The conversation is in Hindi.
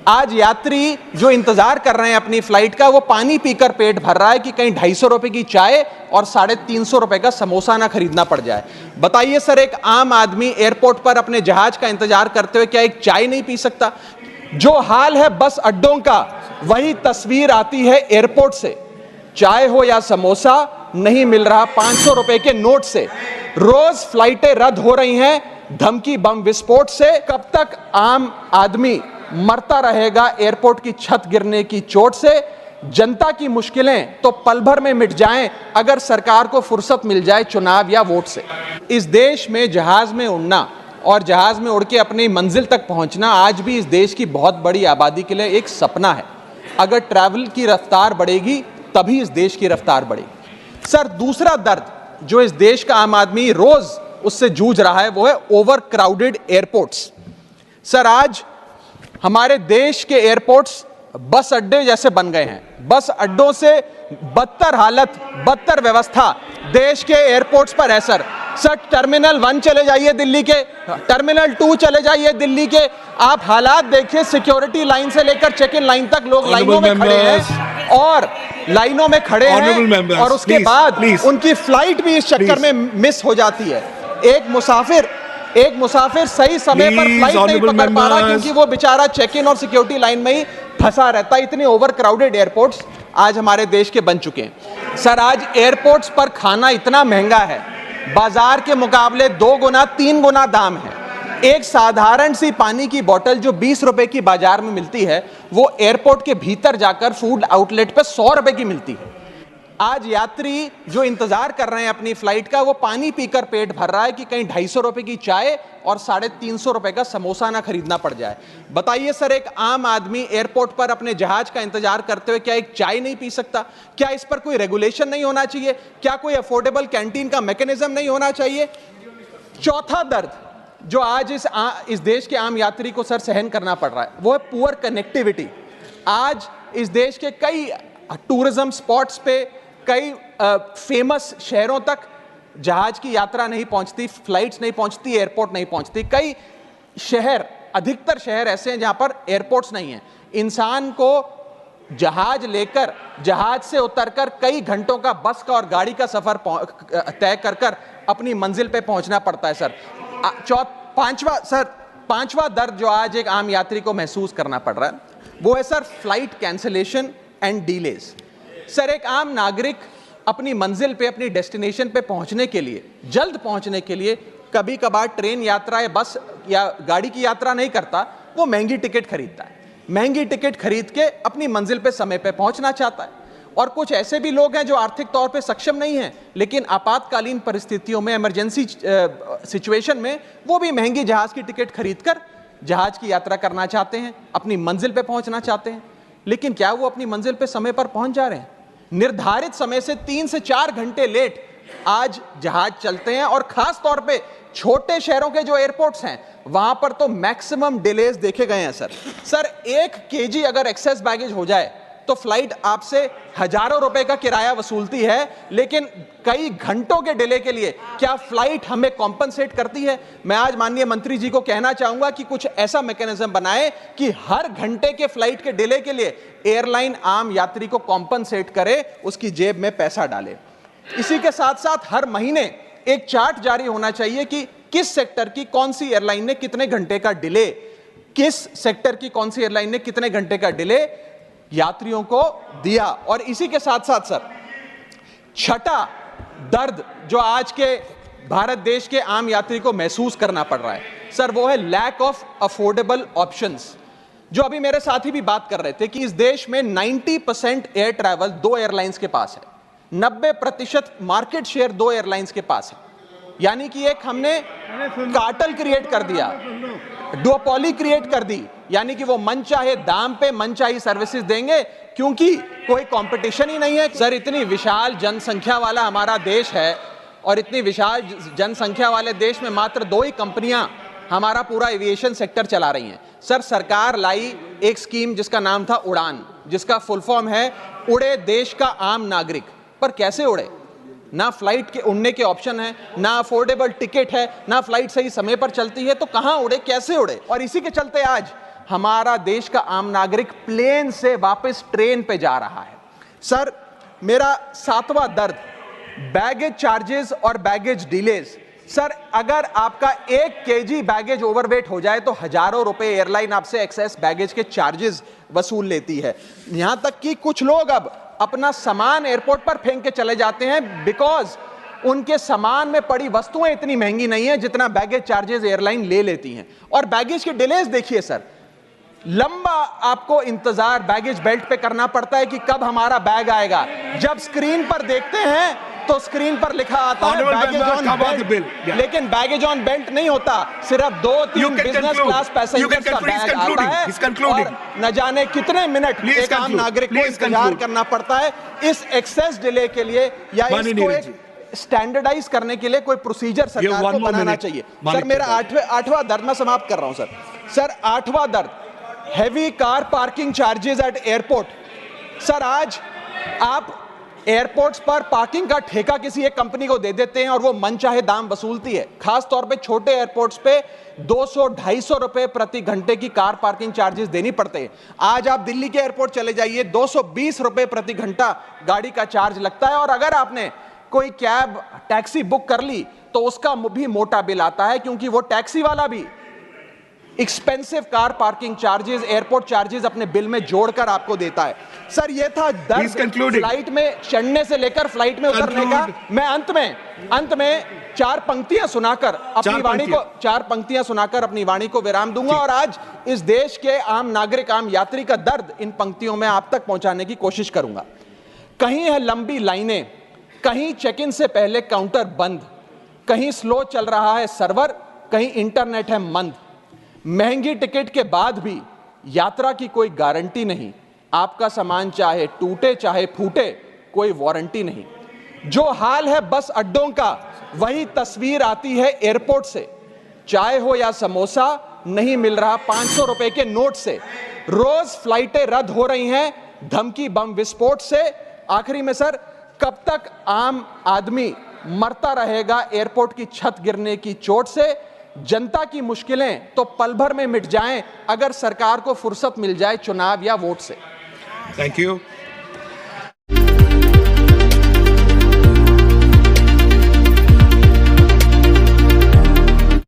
आज यात्री जो इंतजार कर रहे हैं अपनी फ्लाइट का, वो पानी पीकर पेट भर रहा है कि कहीं 250 रुपए की चाय और 350 रुपए का समोसा ना खरीदना पड़ जाए। बताइए सर, एक आम आदमी एयरपोर्ट पर अपने जहाज का इंतजार करते हुए क्या एक चाय नहीं पी सकता? जो हाल है बस अड्डों का, वही तस्वीर आती है एयरपोर्ट से। चाय हो या समोसा नहीं मिल रहा 500 रुपए के नोट से। रोज फ्लाइटें रद्द हो रही हैं धमकी बम विस्फोट से। कब तक आम आदमी मरता रहेगा एयरपोर्ट की छत गिरने की चोट से? जनता की मुश्किलें तो पल भर में मिट जाएं अगर सरकार को फुर्सत मिल जाए चुनाव या वोट से। इस देश में जहाज में उड़ना और जहाज में उड़ के अपनी मंजिल तक पहुंचना आज भी इस देश की बहुत बड़ी आबादी के लिए एक सपना है। अगर ट्रैवल की रफ्तार बढ़ेगी तभी इस देश की रफ्तार बढ़ेगी। सर, दूसरा दर्द जो इस देश का आम आदमी रोज उससे जूझ रहा है वो है ओवर क्राउडेड एयरपोर्ट्स। सर, आज हमारे देश के एयरपोर्ट्स बस अड्डे जैसे बन गए हैं। बस अड्डों से बदतर हालत, बदतर व्यवस्था देश के एयरपोर्ट्स पर है सर। टर्मिनल 1 चले जाइए दिल्ली के, टर्मिनल 2 चले जाइए दिल्ली के, आप हालात देखिए। सिक्योरिटी लाइन से लेकर चेक इन लाइन तक लोग लाइनों में खड़े हैं और लाइनों में खड़े हैं और उसके बाद उनकी फ्लाइट भी इस चक्कर में मिस हो जाती है। एक मुसाफिर सही समय पर फ्लाइट नहीं पकड़ पा रहा क्योंकि वो बेचारा चेक इन और सिक्योरिटी लाइन में ही फंसा रहता है। इतने ओवर क्राउडेड एयरपोर्ट्स आज हमारे देश के बन चुके हैं। सर, आज एयरपोर्ट्स पर खाना इतना महंगा है, बाजार के मुकाबले 2 गुना 3 गुना दाम है। एक साधारण सी पानी की बोतल जो 20 रुपए की बाजार में मिलती है, वो एयरपोर्ट के भीतर जाकर फूड आउटलेट पे 100 रुपए की मिलती है। आज यात्री जो इंतजार कर रहे हैं अपनी फ्लाइट का, वो पानी पीकर पेट भर रहा है कि कहीं 250 रुपए की चाय और 350 रुपए का समोसा ना खरीदना पड़ जाए। बताइए सर, एक आम आदमी एयरपोर्ट पर अपने जहाज का इंतजार करते हुए क्या एक चाय नहीं पी सकता? क्या इस पर कोई रेगुलेशन नहीं होना चाहिए? क्या कोई अफोर्डेबल कैंटीन का मैकेनिज्म नहीं होना चाहिए? चौथा दर्द जो आज इस देश के आम यात्री को सर सहन करना पड़ रहा है वो है पुअर कनेक्टिविटी। आज इस देश के कई टूरिज्म स्पॉट्स पे, कई फेमस शहरों तक जहाज की यात्रा नहीं पहुंचती, फ्लाइट्स नहीं पहुंचती, एयरपोर्ट नहीं पहुंचती। कई शहर, अधिकतर शहर ऐसे हैं जहां पर एयरपोर्ट्स नहीं हैं। इंसान को जहाज लेकर, जहाज से उतरकर कई घंटों का बस का और गाड़ी का सफर तय कर अपनी मंजिल पे पहुंचना पड़ता है सर। पांचवा दर्द जो आज एक आम यात्री को महसूस करना पड़ रहा है वो है sir flight cancellation and delays. Sir, एक आम नागरिक अपनी मंजिल पे, अपनी डेस्टिनेशन पे पहुंचने के लिए, जल्द पहुंचने के लिए कभी कभार ट्रेन यात्रा या बस या गाड़ी की यात्रा नहीं करता, वो महंगी टिकट खरीदता है। महंगी टिकट खरीद के अपनी मंजिल पे समय पे पहुंचना चाहता है। और कुछ ऐसे भी लोग हैं जो आर्थिक तौर पे सक्षम नहीं हैं, लेकिन आपातकालीन परिस्थितियों में, इमरजेंसी सिचुएशन में वो भी महंगी जहाज की टिकट खरीदकर जहाज की यात्रा करना चाहते हैं, अपनी मंजिल पे पहुंचना चाहते हैं। लेकिन क्या वो अपनी मंजिल पे समय पर पहुंच जा रहे हैं? निर्धारित समय से 3 से 4 घंटे लेट आज जहाज चलते हैं। और खास तौर पे छोटे शहरों के जो एयरपोर्ट्स हैं वहां पर तो मैक्सिमम डिलेज देखे गए हैं सर। 1 केजी अगर एक्सेस बैगेज हो जाए तो फ्लाइट आपसे हजारों रुपए का किराया वसूलती है, लेकिन कई घंटों के डिले के लिए क्या फ्लाइट हमें कॉम्पनसेट करती है? मैं आज माननीय मंत्री जी को कहना चाहूंगा कि कुछ ऐसा मैकेनिज्म बनाए कि हर घंटे के फ्लाइट के डिले के लिए एयरलाइन आम यात्री को कॉम्पनसेट करे, उसकी जेब में पैसा डाले। इसी के साथ साथ हर महीने एक चार्ट जारी होना चाहिए कि किस सेक्टर की कौन सी एयरलाइन ने कितने घंटे का डिले, किस सेक्टर की कौन सी एयरलाइन ने कितने घंटे का डिले यात्रियों को दिया। और इसी के साथ साथ सर, छठा दर्द जो आज के भारत देश के आम यात्री को महसूस करना पड़ रहा है सर, वो है लैक ऑफ अफोर्डेबल ऑप्शंस। जो अभी मेरे साथी भी बात कर रहे थे कि इस देश में 90% एयर ट्रैवल 2 एयरलाइंस के पास है, 90% मार्केट शेयर 2 एयरलाइंस के पास है। यानी कि एक हमने कार्टेल क्रिएट कर दिया, डुओपोली क्रिएट कर दी, यानी कि वो मनचाहे दाम पे मनचाही सर्विसेज देंगे क्योंकि कोई कंपटीशन ही नहीं है। सर, इतनी विशाल जनसंख्या वाला हमारा देश है और इतनी विशाल जनसंख्या वाले देश में मात्र 2 ही कंपनियां हमारा पूरा एविएशन सेक्टर चला रही हैं। सर, सरकार लाई एक स्कीम जिसका नाम था उड़ान, जिसका फुल फॉर्म है उड़े देश का आम नागरिक। पर कैसे उड़े? ना फ्लाइट के उड़ने के ऑप्शन है, ना अफोर्डेबल टिकट है, ना फ्लाइट सही समय पर चलती है, तो कहां उड़े, कैसे उड़े? और इसी के चलते आज हमारा देश का आम नागरिक प्लेन से वापस ट्रेन पे जा रहा है। सर, मेरा 7वां दर्द, बैगेज चार्जेस और बैगेज डिलेज। सर, अगर आपका 1 केजी बैगेज ओवरवेट हो जाए तो हजारों रुपए एयरलाइन आपसे एक्सेस बैगेज के चार्जेस वसूल लेती है। यहां तक कि कुछ लोग अब अपना सामान एयरपोर्ट पर फेंक के चले जाते हैं बिकॉज उनके सामान में पड़ी वस्तुएं इतनी महंगी नहीं है जितना बैगेज चार्जेस एयरलाइन ले लेती हैं। और बैगेज के डिलेज देखिए सर, लंबा आपको इंतजार बैगेज बेल्ट पे करना पड़ता है कि कब हमारा बैग आएगा। जब स्क्रीन पर देखते हैं तो स्क्रीन पर लिखा आता है बैगेज ऑन बेल्ट, लेकिन बैगेज ऑन बेल्ट नहीं होता। सिर्फ 2-3 बिजनेस क्लास पैसेंजर्स का बैग आता है और न जाने कितने मिनट एक आम नागरिक को इंतजार करना पड़ता है इस एक्सेस डिले के लिए, या इसको एक स्टैंडर्डाइज करने के लिए कोई प्रोसीजर सरकार को बनाना चाहिए। सर, मेरा 8वां दर्द मैं समाप्त कर रहा हूं सर 8वां दर्द, heavy car parking charges eight airport. Sir, आज आप एयरपोर्ट्स पर पार्किंग का ठेका किसी एक कंपनी को दे देते हैं और वो मनचाहे दाम वसूलती है। खास तौर पे छोटे एयरपोर्ट्स पे 200-250 रुपए प्रति घंटे की कार पार्किंग चार्जेस देनी पड़ते हैं। आज आप दिल्ली के एयरपोर्ट चले जाइए, 220 रुपए प्रति घंटा गाड़ी का चार्ज लगता है। और अगर आपने कोई कैब टैक्सी बुक कर ली तो उसका भी मोटा बिल आता है, क्योंकि वो टैक्सी वाला भी expensive car parking charges, airport charges अपने बिल में जोड़कर आपको देता है। सर, ये था दर्द फ्लाइट में चढ़ने से लेकर फ्लाइट में उतरने का। मैं अंत में 4 पंक्तियां सुनाकर अपनी वाणी को विराम दूंगा और आज इस देश के आम नागरिक, आम यात्री का दर्द इन पंक्तियों में आप तक पहुंचाने की कोशिश करूंगा। कहीं है लंबी लाइनें, कहीं चेक इन से पहले काउंटर बंद, कहीं स्लो चल रहा है सर्वर, कहीं इंटरनेट है मंद। महंगी टिकट के बाद भी यात्रा की कोई गारंटी नहीं, आपका सामान चाहे टूटे चाहे फूटे कोई वारंटी नहीं। जो हाल है बस अड्डों का वही तस्वीर आती है एयरपोर्ट से। चाय हो या समोसा नहीं मिल रहा 500 रुपए के नोट से। रोज फ्लाइटें रद्द हो रही हैं धमकी बम विस्फोट से। आखिरी में सर, कब तक आम आदमी मरता रहेगा एयरपोर्ट की छत गिरने की चोट से? जनता की मुश्किलें तो पल भर में मिट जाएं अगर सरकार को फुर्सत मिल जाए चुनाव या वोट से। Thank you.